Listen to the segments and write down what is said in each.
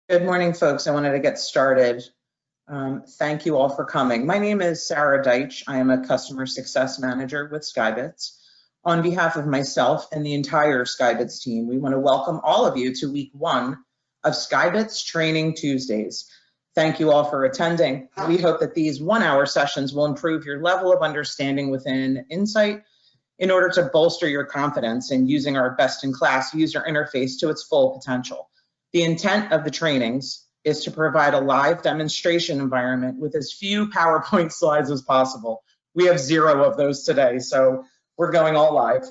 Good morning, folks. I wanted to get started. Thank you all for coming. My name is Sarah Deitch. I am a customer success manager with SkyBitz. On behalf of myself and the entire SkyBitz team, we want to welcome all of you to week 1 of SkyBitz Training Tuesdays. Thank you all for attending. We hope that these 1-hour sessions will improve your level of understanding within Insight in order to bolster your confidence in using our best-in-class user interface to its full potential. The intent of the trainings is to provide a live demonstration environment with as few PowerPoint slides as possible. We have 0 of those today, so we're going all live.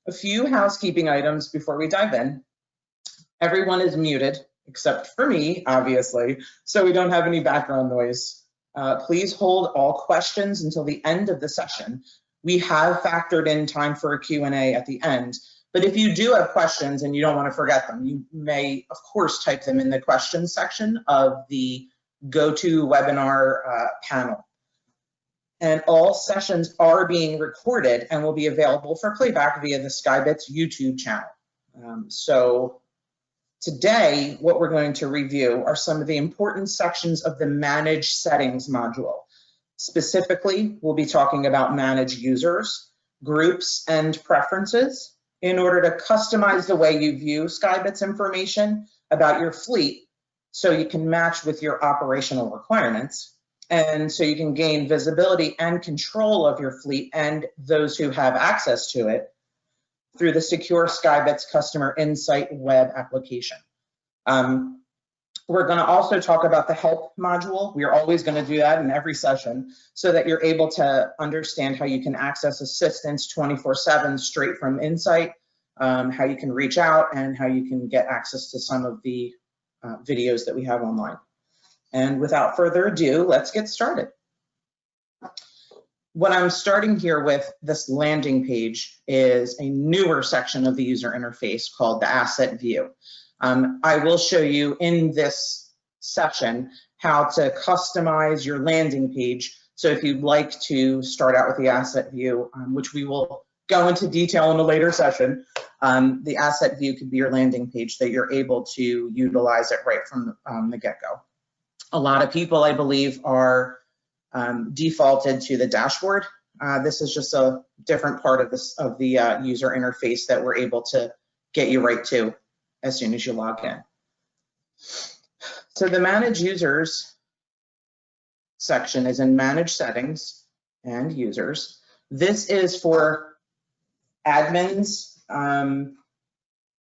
A few housekeeping items before we dive in. Everyone is muted, except for me, obviously, so we don't have any background noise. Please hold all questions until the end of the session. We have factored in time for a Q&A at the end. But if you do have questions and you don't want to forget them, you may, of course, type them in the questions section of the GoToWebinar panel. And all sessions are being recorded and will be available for playback via the SkyBitz YouTube channel. So today, what we're going to review are some of the important sections of the Manage Settings module. Specifically, we'll be talking about Manage Users, Groups, and Preferences, in order to customize the way you view SkyBitz information about your fleet so you can match with your operational requirements, and so you can gain visibility and control of your fleet and those who have access to it through the secure SkyBitz Customer Insight web application. We're going to also talk about the help module. We are always going to do that in every session so that you're able to understand how you can access assistance 24/7 straight from Insight, how you can reach out, and how you can get access to some of the videos that we have online. And without further ado, let's get started. What I'm starting here with this landing page is a newer section of the user interface called the Asset View. I will show you in this session how to customize your landing page. So if you'd like to start out with the asset view, which we will go into detail in a later session, the asset view could be your landing page that you're able to utilize it right from the get-go. A lot of people, I believe, are defaulted to the dashboard. This is just a different part of the user interface that we're able to get you right to as soon as you log in. So the Manage Users section is in Manage Settings and Users. This is for admins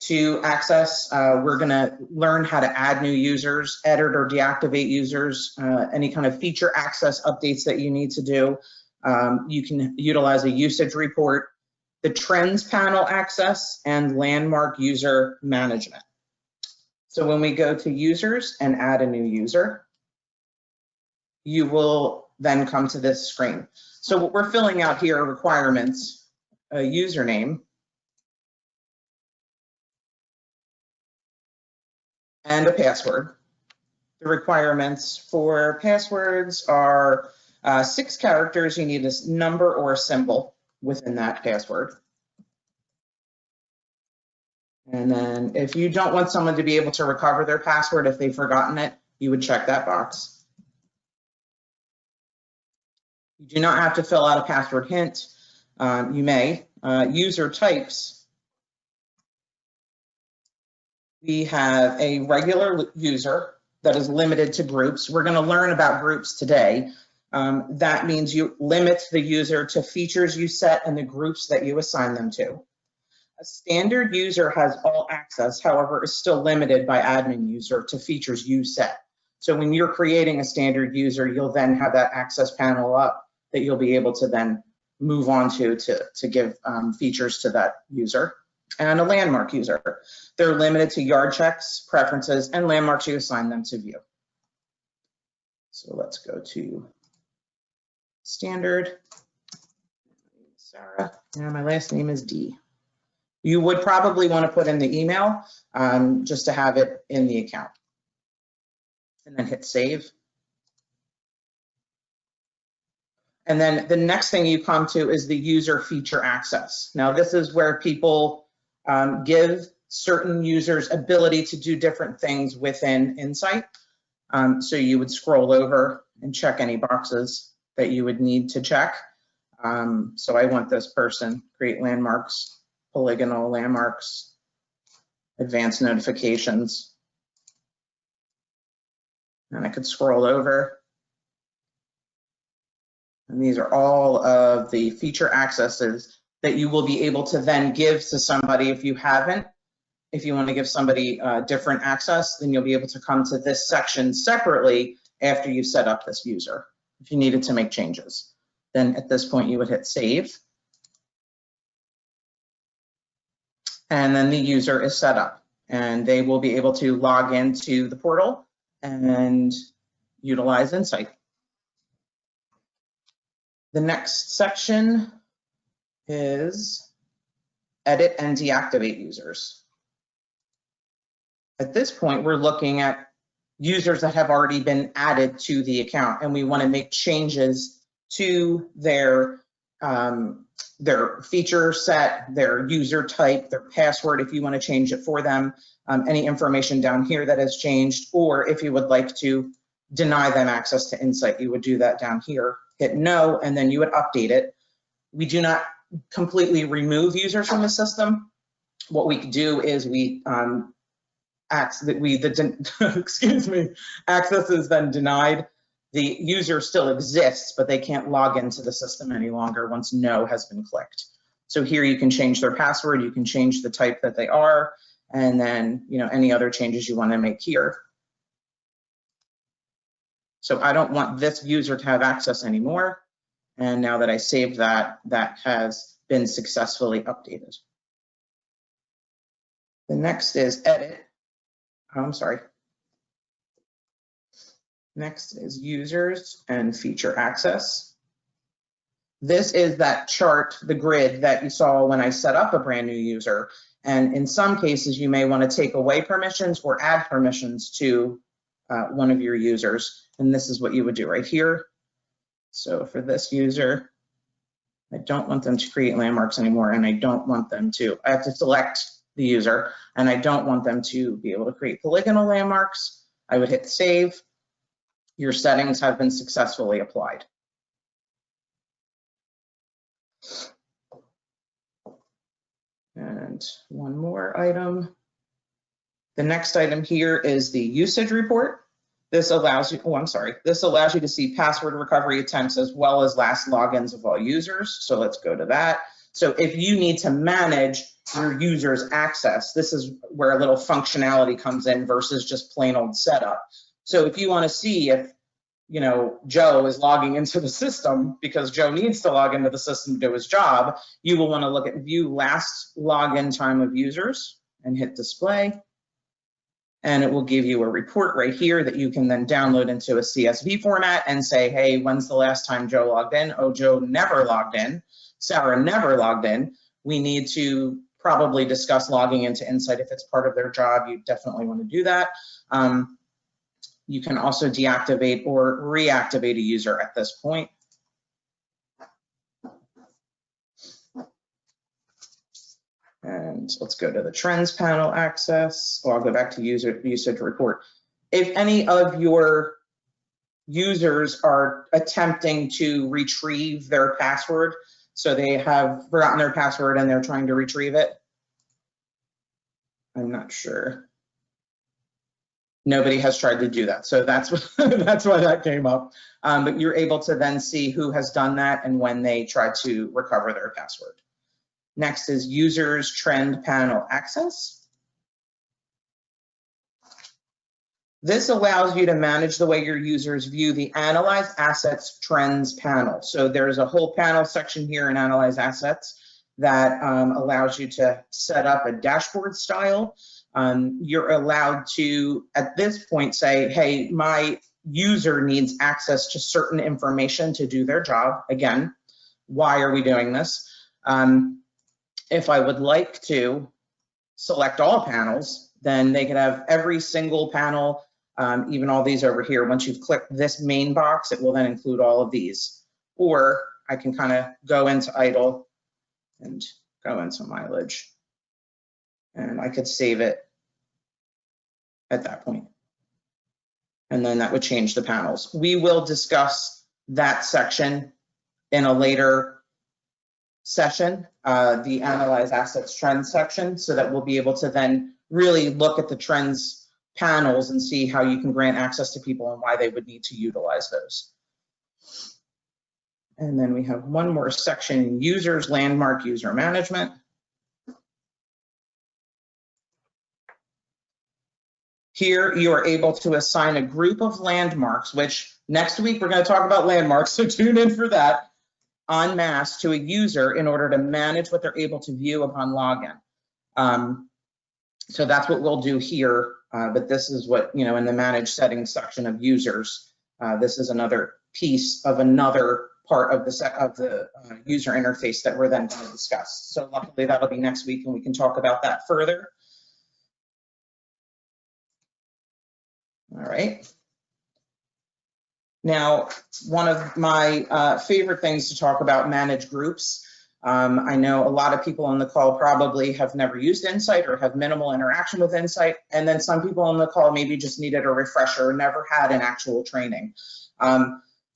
to access. We're going to learn how to add new users, edit or deactivate users, any kind of feature access updates that you need to do. You can utilize a usage report, the Trends panel access, and landmark user management. So when we go to users and add a new user, you will then come to this screen. So what we're filling out here are requirements, a username, and a password. The requirements for passwords are 6 characters. You need a number or a symbol within that password. And then if you don't want someone to be able to recover their password if they've forgotten it, you would check that box. You do not have to fill out a password hint. You may. User types. We have a regular user that is limited to groups. We're going to learn about groups today. That means you limit the user to features you set and the groups that you assign them to. A standard user has all access, however, is still limited by admin user to features you set. So when you're creating a standard user, you'll then have that access panel up that you'll be able to then move on to give features to that user. And a landmark user. They're limited to yard checks, preferences, and landmarks you assign them to view. So let's go to standard. Sarah, and my last name is D. You would probably want to put in the email just to have it in the account. And then hit save. And then the next thing you come to is the user feature access. Now this is where people give certain users' ability to do different things within Insight. So you would scroll over and check any boxes that you would need to check. So I want this person, create landmarks, polygonal landmarks, advanced notifications. And I could scroll over. And these are all of the feature accesses that you will be able to then give to somebody if you haven't. If you want to give somebody different access, then you'll be able to come to this section separately after you've set up this user. If you needed to make changes, then at this point you would hit save. And then the user is set up and they will be able to log into the portal and utilize Insight. The next section is edit and deactivate users. At this point, we're looking at users that have already been added to the account, and we want to make changes to their feature set, their user type, their password, if you want to change it for them, any information down here that has changed, or if you would like to deny them access to Insight, you would do that down here, hit no, and then you would update it. We do not completely remove users from the system. What we do is we access is then denied. The user still exists, but they can't log into the system any longer once no has been clicked. So here you can change their password, you can change the type that they are, and then any other changes you want to make here. So I don't want this user to have access anymore. And now that I saved that, that has been successfully updated. The next is edit. Next is users and feature access. This is that chart, the grid that you saw when I set up a brand new user. And in some cases, you may want to take away permissions or add permissions to one of your users. And this is what you would do right here. So for this user, I don't want them to create landmarks anymore, and I don't want them to, I have to select the user, and I don't want them to be able to create polygonal landmarks. I would hit save. Your settings have been successfully applied. And one more item. The next item here is the usage report. This allows you, this allows you to see password recovery attempts as well as last logins of all users. So let's go to that. So if you need to manage your user's access, this is where a little functionality comes in versus just plain old setup. So if you want to see if, Joe is logging into the system because Joe needs to log into the system to do his job, you will want to look at view last login time of users and hit display. And it will give you a report right here that you can then download into a CSV format and say, hey, when's the last time Joe logged in? Oh, Joe never logged in. Sarah never logged in. We need to probably discuss logging into Insight. If it's part of their job, you definitely want to do that. You can also deactivate or reactivate a user at this point. And let's go to the trends panel access. I'll go back to usage report. If any of your users are attempting to retrieve their password, so they have forgotten their password and they're trying to retrieve it, I'm not sure. Nobody has tried to do that. So that's that's why that came up. But you're able to then see who has done that and when they try to recover their password. Next is users trend panel access. This allows you to manage the way your users view the Analyze Assets Trends panel. So there's a whole panel section here in Analyze Assets that allows you to set up a dashboard style. You're allowed to, at this point, say, hey, my user needs access to certain information to do their job. Again, why are we doing this? If I would like to select all panels, then they could have every single panel, even all these over here. Once you've clicked this main box, it will then include all of these. Or I can kind of go into idle and go into mileage. And I could save it at that point. And then that would change the panels. We will discuss that section in a later session, the Analyze Assets Trends section, so that we'll be able to then really look at the trends panels and see how you can grant access to people and why they would need to utilize those. And then we have one more section, users, landmark, user management. Here you are able to assign a group of landmarks, which next week we're going to talk about landmarks, so tune in for that, en masse to a user in order to manage what they're able to view upon login. So that's what we'll do here, but this is what, in the manage settings section of users, this is another piece of another part of the user interface that we're then going to discuss. So luckily that'll be next week and we can talk about that further. All right. Now, one of my favorite things to talk about, manage groups. I know a lot of people on the call probably have never used Insight or have minimal interaction with Insight. And then some people on the call maybe just needed a refresher or never had an actual training.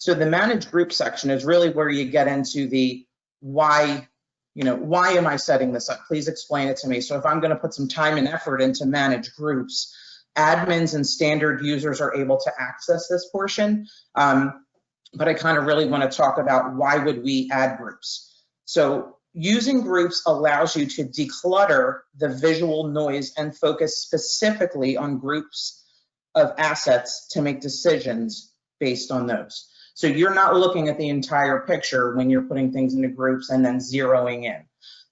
So the manage group section is really where you get into the why, why am I setting this up? Please explain it to me. So if I'm going to put some time and effort into manage groups, admins and standard users are able to access this portion. But I kind of really want to talk about why would we add groups. So using groups allows you to declutter the visual noise and focus specifically on groups of assets to make decisions based on those. So you're not looking at the entire picture when you're putting things into groups and then zeroing in.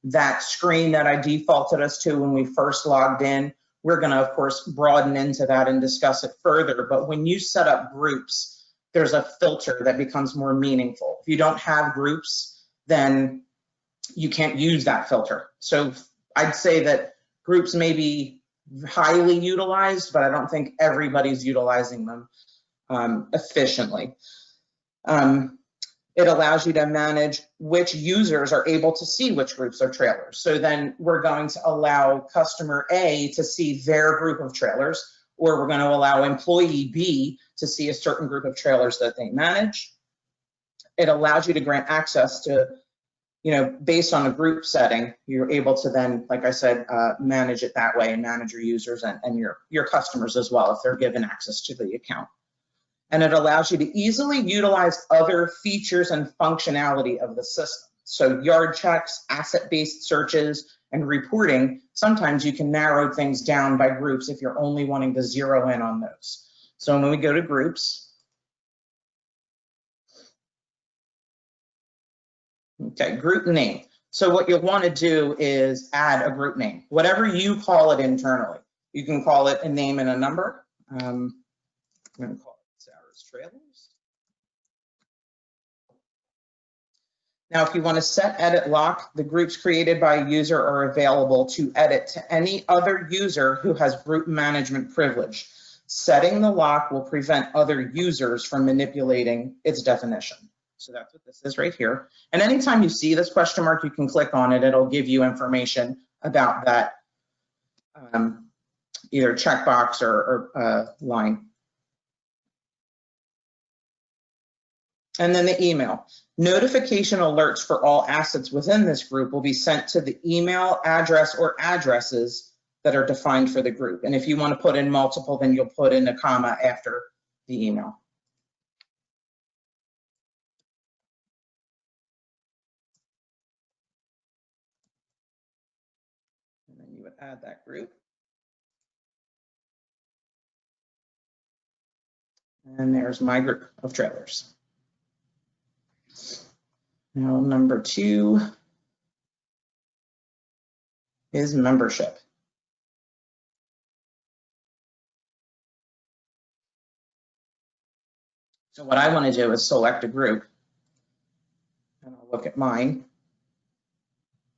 That screen that I defaulted us to when we first logged in, we're going to, of course, broaden into that and discuss it further. But when you set up groups, there's a filter that becomes more meaningful. If you don't have groups, then you can't use that filter. So I'd say that groups may be highly utilized, but I don't think everybody's utilizing them efficiently. It allows you to manage which users are able to see which groups are trailers. So then we're going to allow customer A to see their group of trailers, or we're going to allow employee B to see a certain group of trailers that they manage. It allows you to grant access to, based on a group setting, you're able to then, like I said, manage it that way and manage your users and your customers as well if they're given access to the account. And it allows you to easily utilize other features and functionality of the system. So yard checks, asset-based searches, and reporting, sometimes you can narrow things down by groups if you're only wanting to zero in on those. So when we go to groups, okay, group name. So what you'll want to do is add a group name, whatever you call it internally. You can call it a name and a number. I'm going to call trailers. Now, if you want to set edit lock, the groups created by a user are available to edit to any other user who has group management privilege. Setting the lock will prevent other users from manipulating its definition. So that's what this is right here. And anytime you see this question mark, you can click on it. It'll give you information about that either checkbox or line. And then the email. Notification alerts for all assets within this group will be sent to the email address or addresses that are defined for the group. And if you want to put in multiple, then you'll put in a comma after the email. And then you would add that group. And there's my group of trailers. Now, number 2 is membership. So what I want to do is select a group, and I'll look at mine,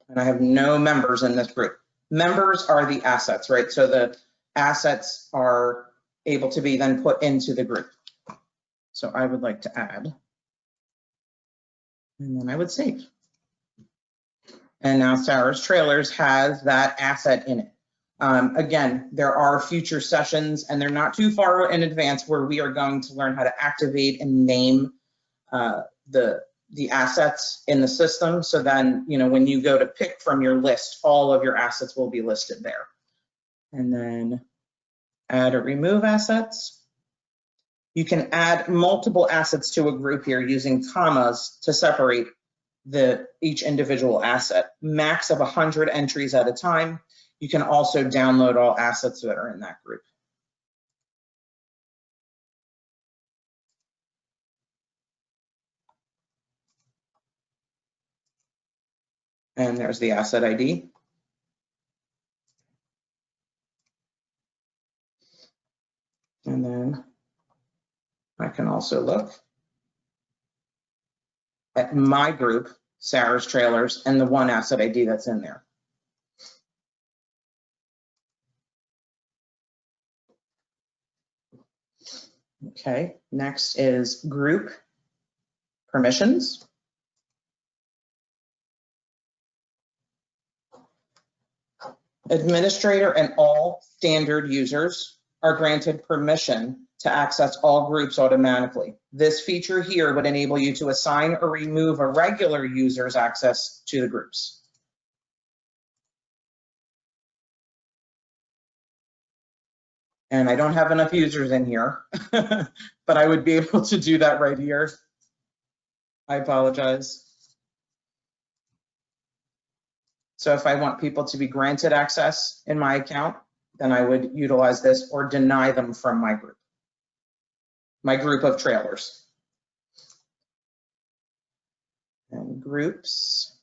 and I have no members in this group. Members are the assets, right? So the assets are able to be then put into the group. So I would like to add. And then I would save. And now Sarah's Trailers has that asset in it. Again, there are future sessions, and they're not too far in advance, where we are going to learn how to activate and name the assets in the system. So then, when you go to pick from your list, all of your assets will be listed there. And then add or remove assets. You can add multiple assets to a group here using commas to separate each individual asset. Max of 100 entries at a time. You can also download all assets that are in that group. And there's the asset ID. And then I can also look at my group, Sarah's Trailers, and the one asset ID that's in there. Okay, next is group permissions. Administrator and all standard users are granted permission to access all groups automatically. This feature here would enable you to assign or remove a regular user's access to the groups. And I don't have enough users in here, but I would be able to do that right here. I apologize. So if I want people to be granted access in my account, then I would utilize this or deny them from my group of trailers. And groups,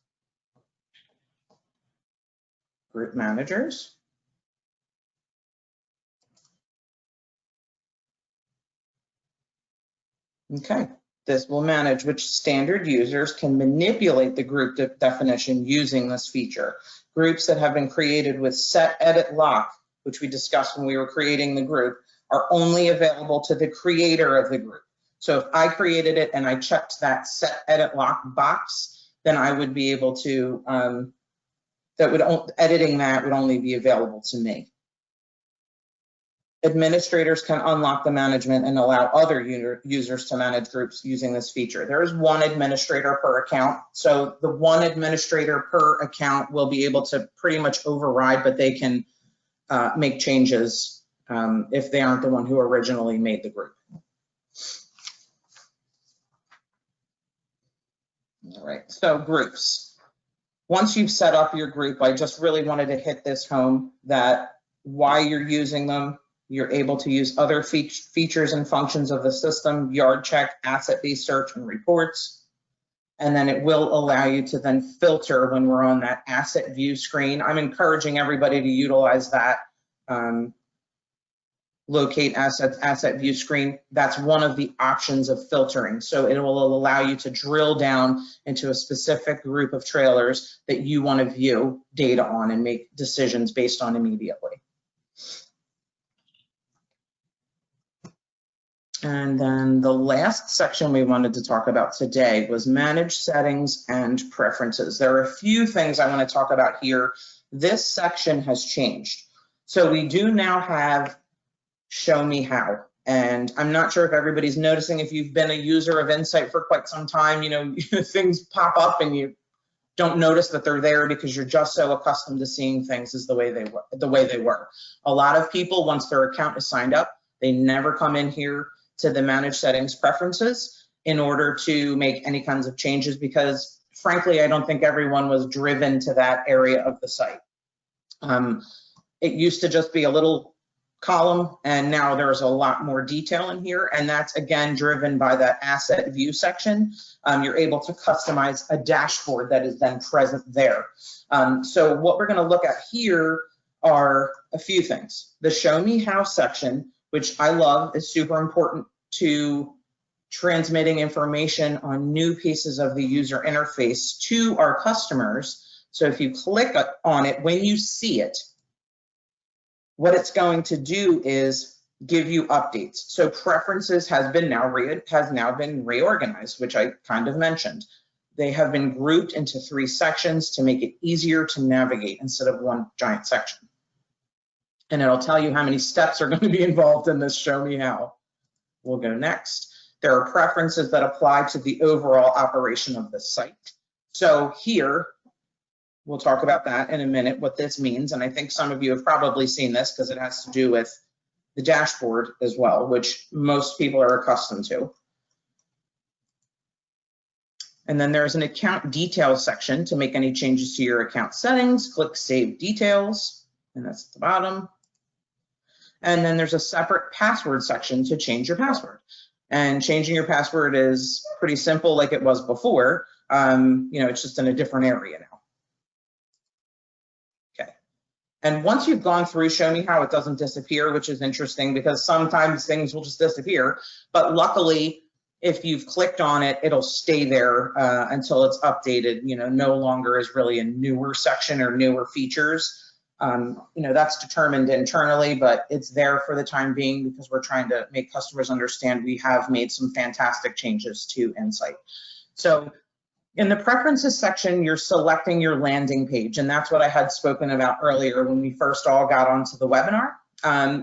group managers. Okay, this will manage which standard users can manipulate the group definition using this feature. Groups that have been created with set edit lock, which we discussed when we were creating the group, are only available to the creator of the group. So if I created it and I checked that set edit lock box, then I would be able to, editing that would only be available to me. Administrators can unlock the management and allow other users to manage groups using this feature. There is one administrator per account. So the one administrator per account will be able to pretty much override, but they can make changes if they aren't the one who originally made the group. All right, so groups. Once you've set up your group, I just really wanted to hit this home that why you're using them. You're able to use other features and functions of the system, yard check, asset-based search, and reports. And then it will allow you to then filter when we're on that asset view screen. I'm encouraging everybody to utilize that locate assets, asset view screen. That's one of the options of filtering. So it will allow you to drill down into a specific group of trailers that you want to view data on and make decisions based on immediately. And then the last section we wanted to talk about today was manage settings and preferences. There are a few things I want to talk about here. This section has changed. So we do now have show me how. And I'm not sure if everybody's noticing, if you've been a user of Insight for quite some time, things pop up and you don't notice that they're there because you're just so accustomed to seeing things as the way they were. A lot of people, once their account is signed up, they never come in here to the manage settings preferences in order to make any kinds of changes, because frankly, I don't think everyone was driven to that area of the site. It used to just be a little column, and now there's a lot more detail in here, and that's again driven by that asset view section. You're able to customize a dashboard that is then present there. So what we're going to look at here are a few things. The show me how section, which I love, is super important to transmitting information on new pieces of the user interface to our customers. So if you click on it, when you see it, what it's going to do is give you updates. So preferences has now been reorganized, which I kind of mentioned. They have been grouped into 3 sections to make it easier to navigate instead of one giant section. And it'll tell you how many steps are going to be involved in this show me how. We'll go next. There are preferences that apply to the overall operation of the site. So here, we'll talk about that in a minute, what this means. And I think some of you have probably seen this because it has to do with the dashboard as well, which most people are accustomed to. And then there's an account details section to make any changes to your account settings. Click Save Details, and that's at the bottom. And then there's a separate password section to change your password. And changing your password is pretty simple like it was before. It's just in a different area now. Okay. And once you've gone through Show Me How, it doesn't disappear, which is interesting because sometimes things will just disappear. But luckily, if you've clicked on it, it'll stay there until it's updated. No longer is really a newer section or newer features. That's determined internally, but it's there for the time being because we're trying to make customers understand we have made some fantastic changes to Insight. So in the preferences section, you're selecting your landing page, and that's what I had spoken about earlier when we first all got onto the webinar.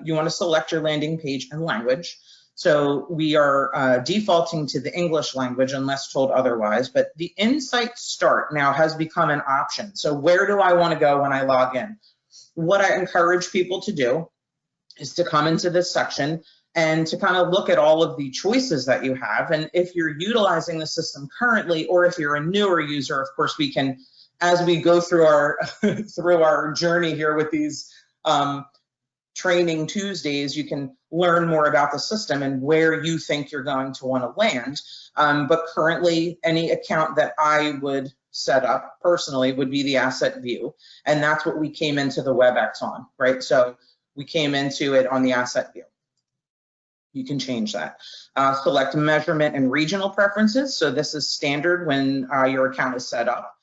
You want to select your landing page and language. So we are defaulting to the English language unless told otherwise, but the Insight Start now has become an option. So where do I want to go when I log in? What I encourage people to do is to come into this section and to kind of look at all of the choices that you have. And if you're utilizing the system currently, or if you're a newer user, of course, we can, as we go through our through our journey here with these Training Tuesdays, you can learn more about the system and where you think you're going to want to land. But currently, any account that I would set up personally would be the asset view. And that's what we came into the WebEx on, right? So we came into it on the asset view. You can change that. Select measurement and regional preferences. So this is standard when your account is set up.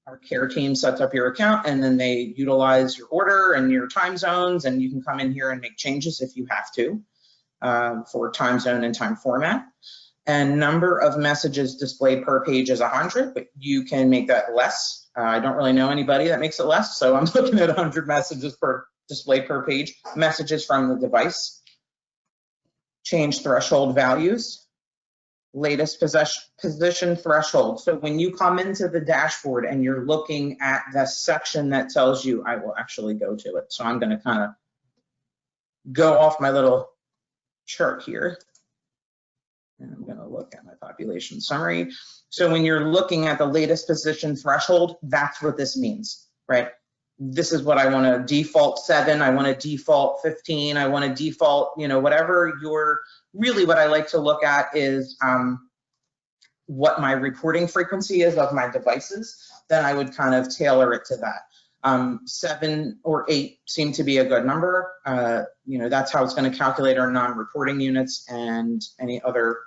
Our care team sets up your account and then they utilize your order and your time zones, and you can come in here and make changes if you have to for time zone and time format. And number of messages displayed per page is 100, but you can make that less. I don't really know anybody that makes it less, so I'm looking at 100 messages per displayed per page. Messages from the device. Change threshold values. Latest position threshold. So when you come into the dashboard and you're looking at the section that tells you, I will actually go to it. So I'm going to kind of go off my little chart here. And I'm going to look at my population summary. So when you're looking at the latest position threshold, that's what this means, right? This is what I want to default 7. I want to default 15. I want to default, whatever your, really what I like to look at is what my reporting frequency is of my devices. Then I would kind of tailor it to that. 7 or 8 seem to be a good number. That's how it's going to calculate our non-reporting units and any other,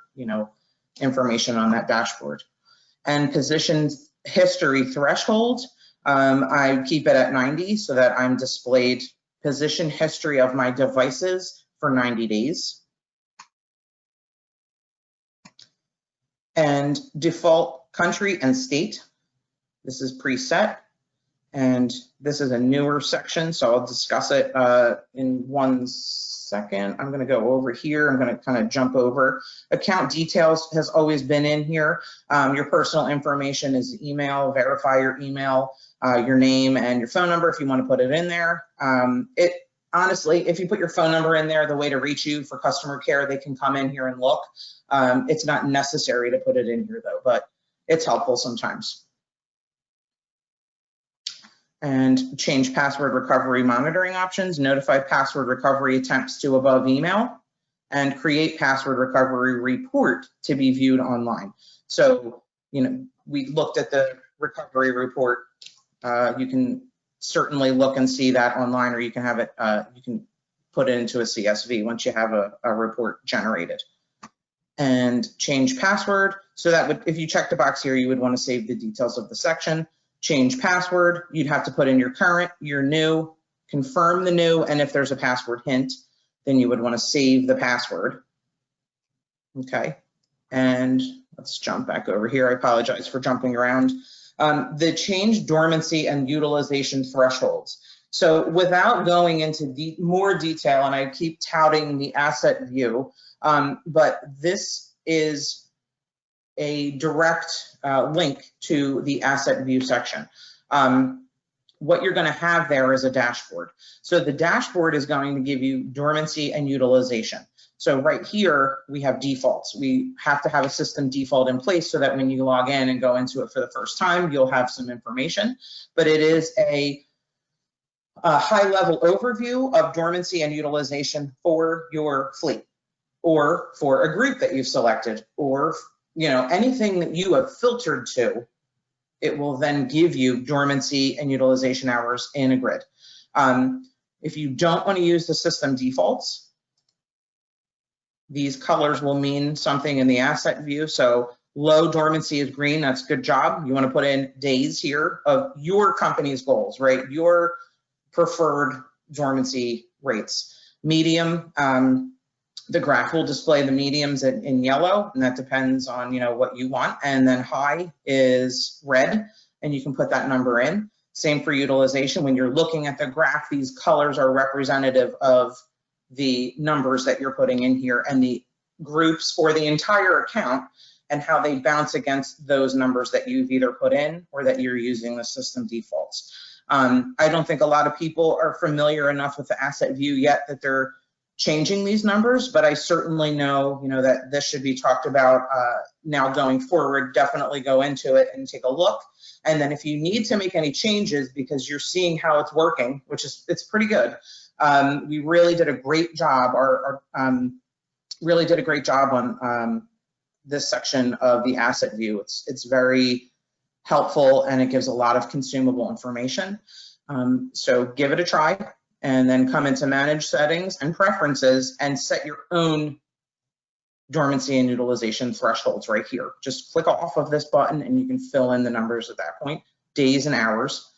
information on that dashboard. And position history threshold, I keep it at 90 so that I'm displayed position history of my devices for 90 days. And default country and state, this is preset. And this is a newer section, so I'll discuss it in 1 second. I'm going to go over here. I'm going to kind of jump over. Account details has always been in here. Your personal information is email, verify your email, your name and your phone number if you want to put it in there. Honestly, if you put your phone number in there, the way to reach you for customer care, they can come in here and look. It's not necessary to put it in here though, but it's helpful sometimes. And change password recovery monitoring options, notify password recovery attempts to above email, and create password recovery report to be viewed online. So, we looked at the recovery report. You can certainly look and see that online, or you can have it, you can put it into a CSV once you have a report generated. And change password. So that would, if you check the box here, you would want to save the details of the section. Change password, you'd have to put in your current, your new, confirm the new, and if there's a password hint, then you would want to save the password. Okay, and let's jump back over here. I apologize for jumping around. The change dormancy and utilization thresholds. So without going into more detail, and I keep touting the asset view, but this is a direct link to the asset view section. What you're going to have there is a dashboard. So the dashboard is going to give you dormancy and utilization. So right here, we have defaults. We have to have a system default in place so that when you log in and go into it for the first time, you'll have some information. But it is a high-level overview of dormancy and utilization for your fleet, or for a group that you've selected, or anything that you have filtered to. It will then give you dormancy and utilization hours in a grid. If you don't want to use the system defaults, these colors will mean something in the asset view. So low dormancy is green, that's good job. You want to put in days here of your company's goals, right? Your preferred dormancy rates. Medium, the graph will display the mediums in yellow, and that depends on what you want. And then high is red, and you can put that number in. Same for utilization. When you're looking at the graph, these colors are representative of the numbers that you're putting in here and the groups or the entire account and how they bounce against those numbers that you've either put in or that you're using the system defaults. I don't think a lot of people are familiar enough with the asset view yet that they're changing these numbers, but I certainly know, that this should be talked about now going forward. Definitely go into it and take a look. And then if you need to make any changes because you're seeing how it's working, which is, it's pretty good. We really did a great job, really did a great job on this section of the asset view. It's very helpful and it gives a lot of consumable information. So give it a try and then come into manage settings and preferences and set your own dormancy and utilization thresholds right here. Just click off of this button and you can fill in the numbers at that point, days and hours.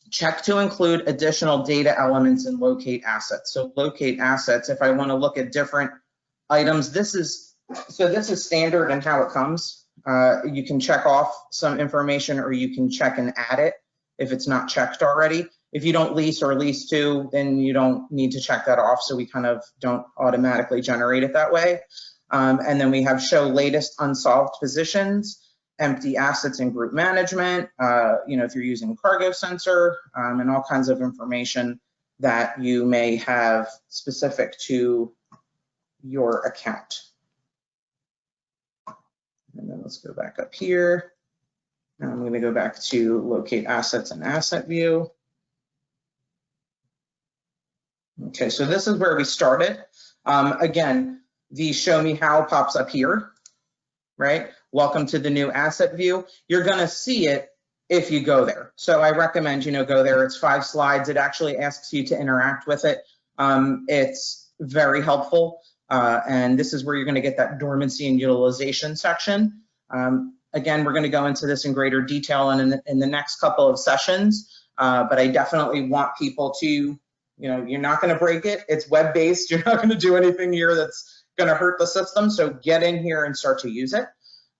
Check to include additional data elements and locate assets. So locate assets, if I want to look at different items, this is standard in how it comes. You can check off some information or you can check and add it if it's not checked already. If you don't lease or lease to, then you don't need to check that off. So we kind of don't automatically generate it that way. And then we have show latest unsolved positions, empty assets and group management, if you're using cargo sensor, and all kinds of information that you may have specific to your account. And then let's go back up here. Now I'm going to go back to locate assets and asset view. Okay, so this is where we started. Again, the show me how pops up here, right? Welcome to the new asset view. You're gonna see it if you go there. So I recommend, go there. It's 5 slides. It actually asks you to interact with it. It's very helpful. And this is where you're gonna get that dormancy and utilization section. Again, we're gonna go into this in greater detail and in the next couple of sessions, but I definitely want people to, you're not gonna break it. It's web-based. You're not gonna do anything here that's gonna hurt the system. So get in here and start to use it.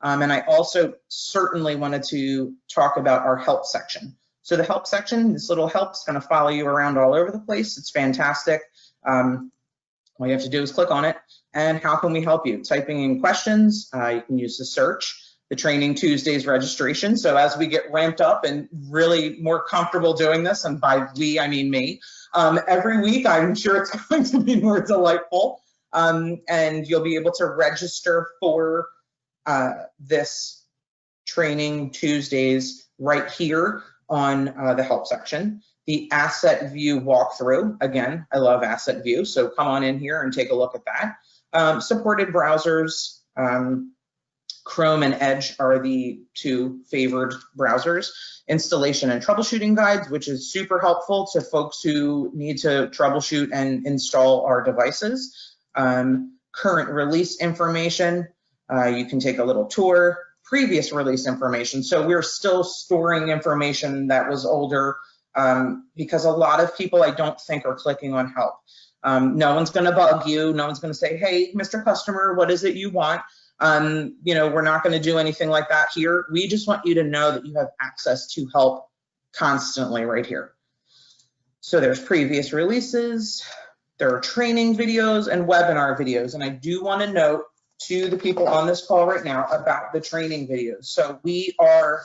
And I also certainly wanted to talk about our help section. So the help section, this little help is gonna follow you around all over the place. It's fantastic. All you have to do is click on it. And how can we help you? Typing in questions, you can use the search, the Training Tuesdays registration. So as we get ramped up and really more comfortable doing this, and by we, I mean me, every week, I'm sure it's going to be more delightful. And you'll be able to register for this Training Tuesdays right here on the help section. The asset view walkthrough, again, I love asset view, so come on in here and take a look at that. Supported browsers, Chrome and Edge are the 2 favored browsers. Installation and troubleshooting guides, which is super helpful to folks who need to troubleshoot and install our devices. Current release information, you can take a little tour. Previous release information, so we're still storing information that was older because a lot of people I don't think are clicking on help. No one's gonna bug you, no one's gonna say, hey, Mr. Customer, what is it you want? We're not gonna do anything like that here. We just want you to know that you have access to help constantly right here. So there's previous releases, there are training videos and webinar videos. And I do want to note to the people on this call right now about the training videos. So we are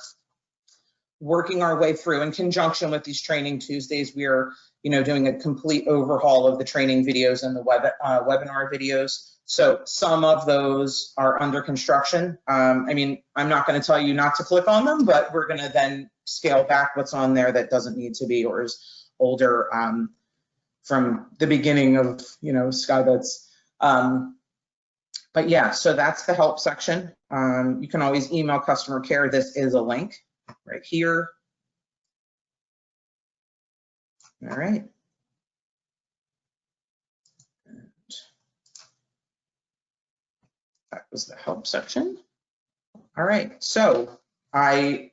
working our way through in conjunction with these training Tuesdays. We are, doing a complete overhaul of the training videos and the webinar videos. So some of those are under construction. I'm not going to tell you not to click on them, but we're going to then scale back what's on there that doesn't need to be or is older from the beginning of, SkyBitz. But yeah, so that's the help section. You can always email customer care. This is a link right here. All right. And that was the help section. All right, so I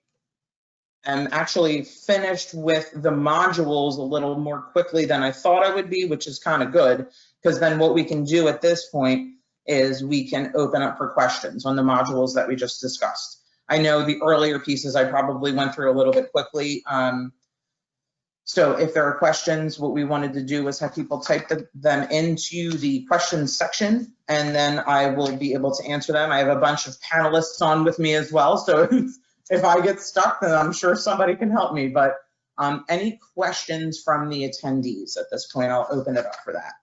am actually finished with the modules a little more quickly than I thought I would be, which is kind of good, because then what we can do at this point is we can open up for questions on the modules that we just discussed. I know the earlier pieces I probably went through a little bit quickly. So if there are questions, what we wanted to do was have people type them into the questions section, and then I will be able to answer them. I have a bunch of panelists on with me as well, so if I get stuck, then I'm sure somebody can help me. But any questions from the attendees at this point, I'll open it up for that.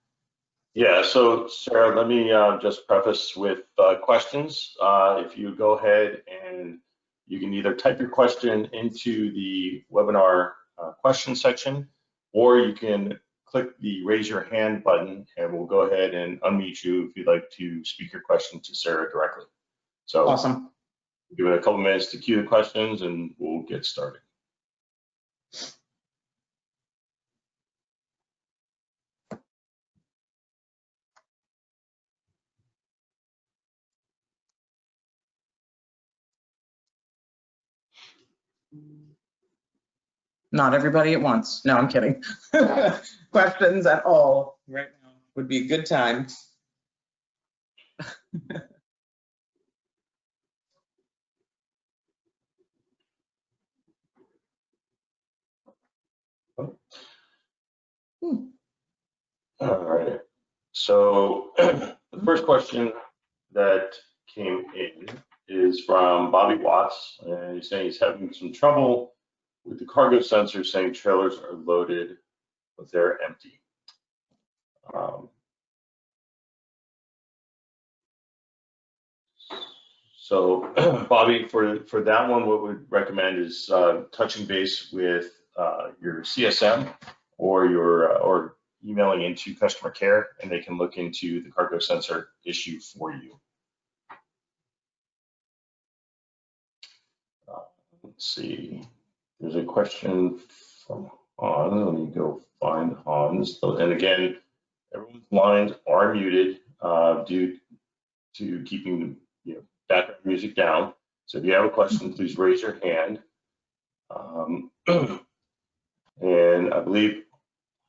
Yeah, so Sarah, let me just preface with questions. If you go ahead and you can either type your question into the webinar question section, or you can click the raise your hand button and we'll go ahead and unmute you if you'd like to speak your question to Sarah directly. So awesome. Give it a couple minutes to queue the questions and we'll get started. Not everybody at once. No, I'm kidding. Questions at all right now would be a good time. All right. So the first question that came in is from Bobby Watts, and he's saying he's having some trouble with the cargo sensor, saying trailers are loaded, but they're empty. So Bobby, for that one, what we'd recommend is touching base with your CSM or emailing into customer care, and they can look into the cargo sensor issue for you. Let's see. There's a question from Hans. Let me go find Hans. And again, everyone's lines are muted due to keeping background music down. So if you have a question, please raise your hand. And I believe,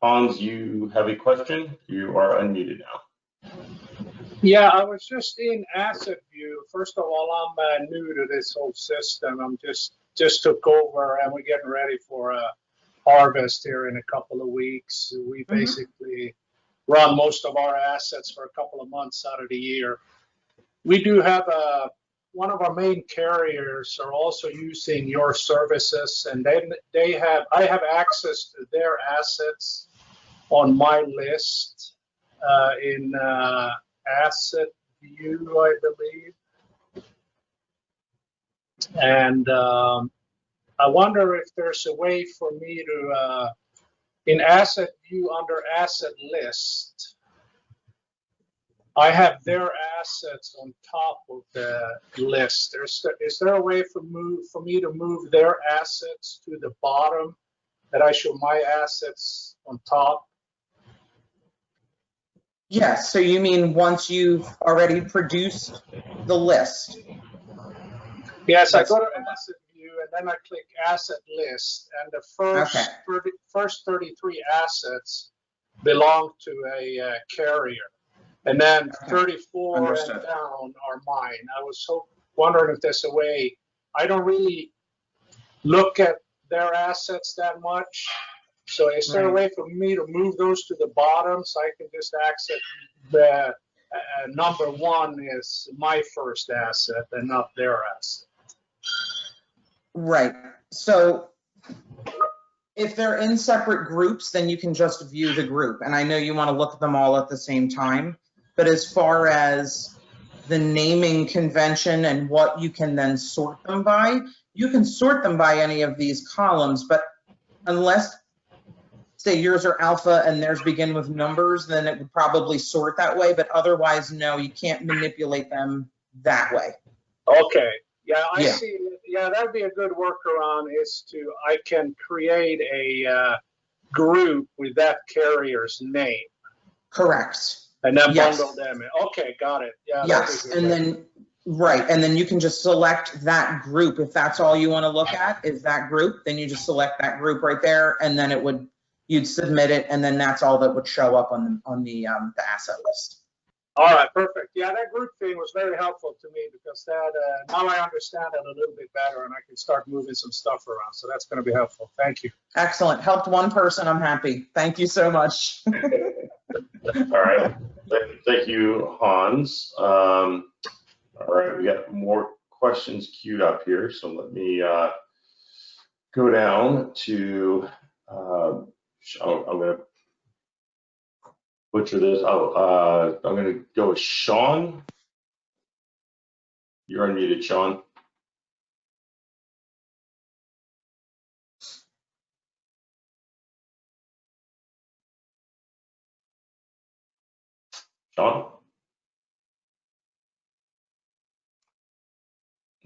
Hans, you have a question. You are unmuted now. Yeah, I was just in Asset View. First of all, I'm new to this whole system. I'm just took over, and we're getting ready for a harvest here in a couple of weeks. We basically run most of our assets for a couple of months out of the year. We do have one of our main carriers are also using your services, and I have access to their assets on my list in Asset View, I believe. And I wonder if there's a way for me to, in Asset View under Asset List, I have their assets on top of the list. Is there a way for me to move their assets to the bottom, that I show my assets on top? Yes, so you mean once you've already produced the list? Yes, I go to Asset View and then I click Asset List, and the first 33 assets belong to a carrier. And then 34 Understood. and down are mine. I was wondering if there's a way. I don't really look at their assets that much. So is there a way for me to move those to the bottom so I can just access the number one is my first asset and not their asset? Right. So if they're in separate groups, then you can just view the group. And I know you want to look at them all at the same time. But as far as the naming convention and what you can then sort them by, you can sort them by any of these columns. But unless, say, yours are alpha and theirs begin with numbers, then it would probably sort that way. But otherwise, no, you can't manipulate them that way. Okay. Yeah, I Yeah. see. Yeah, that'd be a good workaround is I can create a group with that carrier's name Correct. and then Yes. bundle them in. Okay, got it. Yeah. Yes, that'd be and good. then, right, and then you can just select that group. If that's all you want to look at is that group, then you just select that group right there, and then you'd submit it, and then that's all that would show up on the asset list. All right, perfect. Yeah, that group thing was very helpful to me because that now I understand it a little bit better and I can start moving some stuff around. So that's going to be helpful. Thank you. Excellent. Helped one person. I'm happy. Thank you so much. All right. Thank you, Hans. All right, we got more questions queued up here. So let me go down to, I'm going to butcher this. I'm going to go with Sean. You're unmuted, Sean. Sean?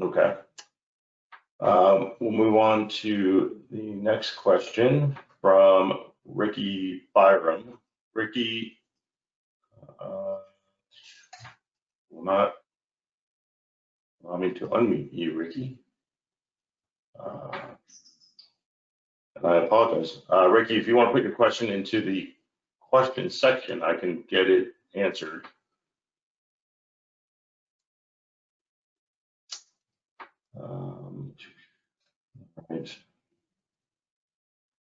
Okay. We'll move on to the next question from Ricky Byram. Ricky, will not allow me to unmute you, Ricky. And I apologize. Ricky, if you want to put your question into the question section, I can get it answered. Right.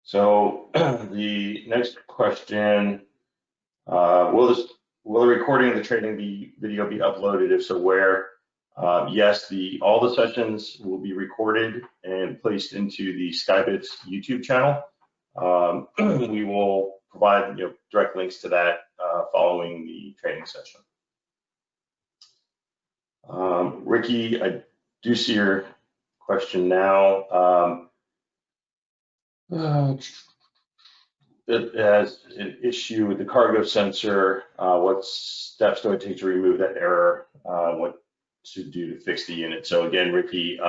So the next question, will the recording of the training video be uploaded? If so, where? Yes, all the sessions will be recorded and placed into the SkyBitz YouTube channel. We will provide direct links to that following the training session. Ricky, I do see your question now. It has an issue with the cargo sensor. What steps do I take to remove that error? What to do to fix the unit? So again, Ricky,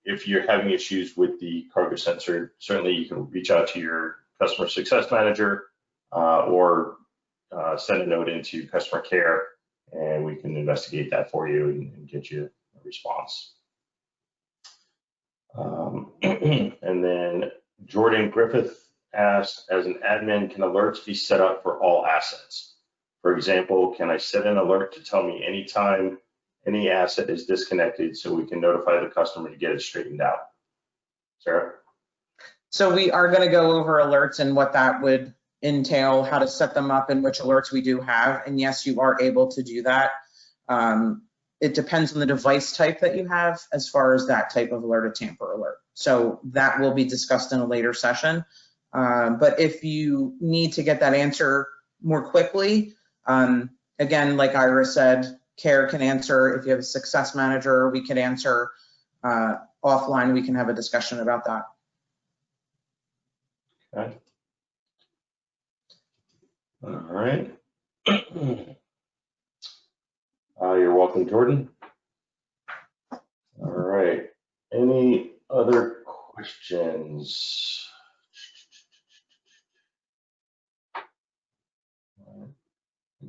if you're having issues with the cargo sensor, certainly you can reach out to your customer success manager or send a note into customer care, and we can investigate that for you and get you a response. And then Jordan Griffith asked, as an admin, can alerts be set up for all assets? For example, can I set an alert to tell me anytime any asset is disconnected so we can notify the customer to get it straightened out? Sarah? So we are going to go over alerts and what that would entail, how to set them up, and which alerts we do have. And yes, you are able to do that. It depends on the device type that you have as far as that type of alert, a tamper alert. So that will be discussed in a later session. But if you need to get that answer more quickly, again, like Ira said, Care can answer. If you have a success manager, we can answer offline. We can have a discussion about that. Okay. All right. You're welcome, Jordan. All right. Any other questions? I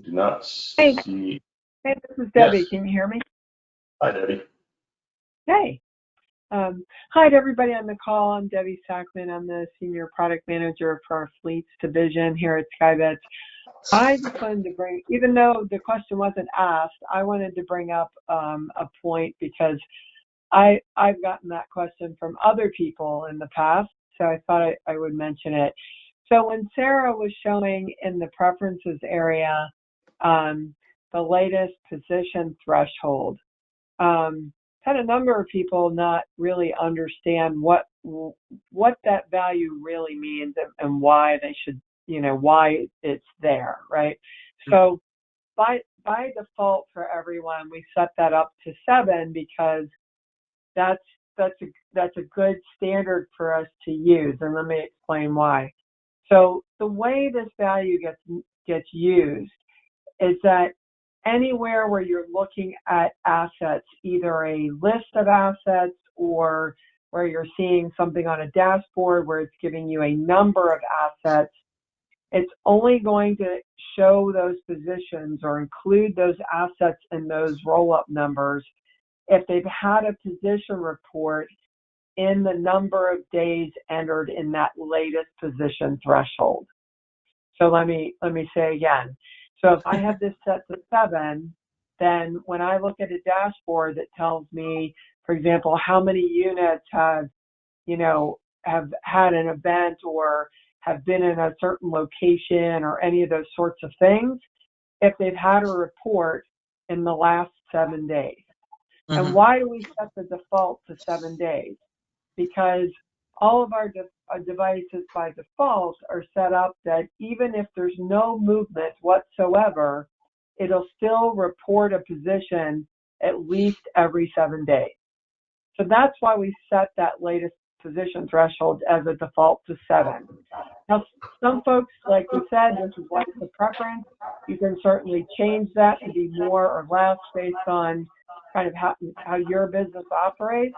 do not see. Hey, this is Debbie. Yes. Can you hear me? Hi, Debbie. Hey. Hi to everybody on the call. I'm Debbie Sackman. I'm the Senior Product Manager for our Fleets Division here at SkyBitz. I just wanted to bring, even though the question wasn't asked, I wanted to bring up a point because I've gotten that question from other people in the past, so I thought I would mention it. So when Sarah was showing in the preferences area, the latest position threshold, had a number of people not really understand what that value really means and why they should, why it's there, right? So by default for everyone, we set that up to 7 because that's a good standard for us to use, and let me explain why. So the way this value gets used is that anywhere where you're looking at assets, either a list of assets or where you're seeing something on a dashboard where it's giving you a number of assets, it's only going to show those positions or include those assets in those roll-up numbers if they've had a position report in the number of days entered in that latest position threshold. So let me say again. So if I have this set to 7, then when I look at a dashboard that tells me, for example, how many units have had an event or have been in a certain location or any of those sorts of things, if they've had a report in the last 7 days. Mm-hmm. And why do we set the default to 7 days? Because all of our devices by default are set up that even if there's no movement whatsoever, it'll still report a position at least every 7 days. So that's why we set that latest position threshold as a default to 7. Now, some folks, like we said, this is what's the preference. You can certainly change that to be more or less based on kind of how your business operates,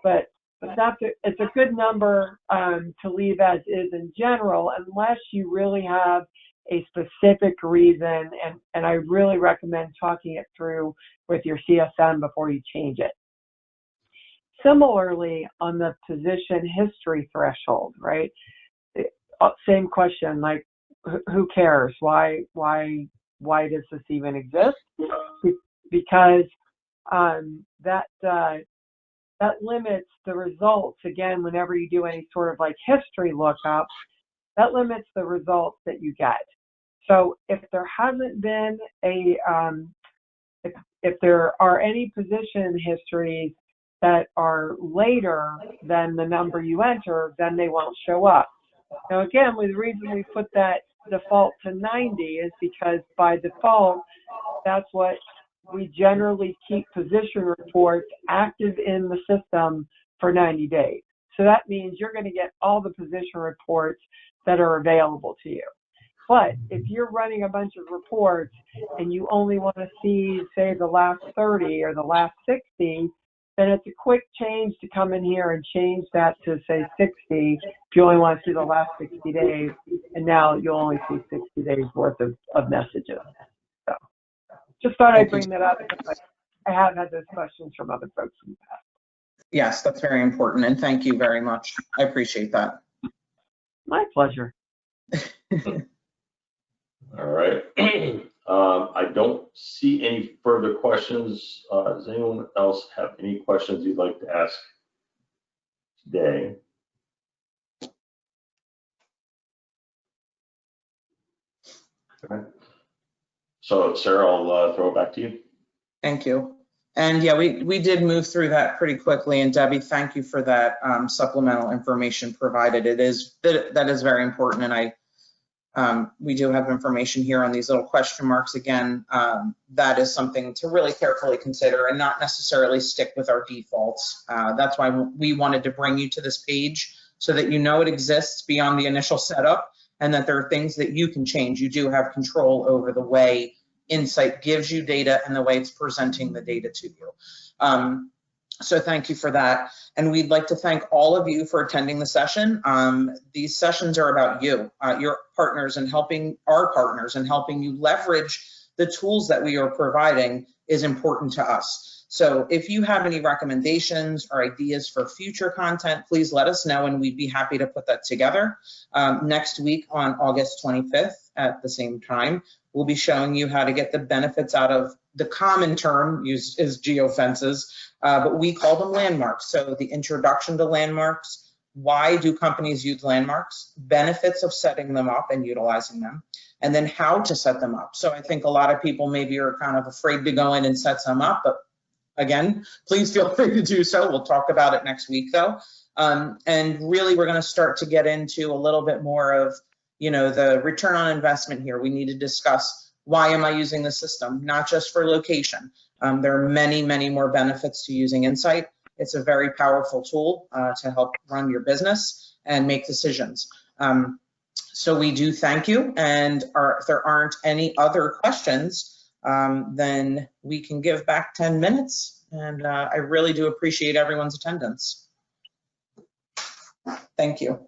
but it's a good number to leave as is in general, unless you really have a specific reason, and I really recommend talking it through with your CSM before you change it. Similarly, on the position history threshold, right? Same question, like who cares? Why does this even exist? Because that limits the results. Again, whenever you do any sort of like history lookup, that limits the results that you get. So if there hasn't been if there are any position histories that are later than the number you enter, then they won't show up. Now again, the reason we put that default to 90 is because by default, that's what we generally keep position reports active in the system for 90 days. So that means you're going to get all the position reports that are available to you. But if you're running a bunch of reports and you only want to see, say, the last 30 or the last 60, then it's a quick change to come in here and change that to, say, 60 if you only want to see the last 60 days, and now you'll only see 60 days worth of messages. So just thought I'd bring that up because I have had those questions from other folks in the past. Yes, that's very important, and thank you very much. I appreciate that. My pleasure. All right. I don't see any further questions. Does anyone else have any questions you'd like to ask today? Okay. So, Sarah, I'll throw it back to you. Thank you. And yeah, we did move through that pretty quickly. And Debbie, thank you for that supplemental information provided. That is very important. And we do have information here on these little question marks. Again, that is something to really carefully consider and not necessarily stick with our defaults. That's why we wanted to bring you to this page so that you know it exists beyond the initial setup and that there are things that you can change. You do have control over the way Insight gives you data and the way it's presenting the data to you. So thank you for that. And we'd like to thank all of you for attending the session. These sessions are about you, your partners, and helping our partners and helping you leverage the tools that we are providing is important to us. So if you have any recommendations or ideas for future content, please let us know and we'd be happy to put that together. Next week on August 25th at the same time, we'll be showing you how to get the benefits out of the common term used as geofences, but we call them landmarks. So the introduction to landmarks, why do companies use landmarks, benefits of setting them up and utilizing them, and then how to set them up. So I think a lot of people maybe are kind of afraid to go in and set some up, but again, please feel free to do so. We'll talk about it next week though. And really we're going to start to get into a little bit more of, you know, the return on investment here. We need to discuss, why am I using the system? Not just for location. There are many, many more benefits to using Insight. It's a very powerful tool to help run your business and make decisions. So we do thank you. And if there aren't any other questions, then we can give back 10 minutes. And I really do appreciate everyone's attendance. Thank you.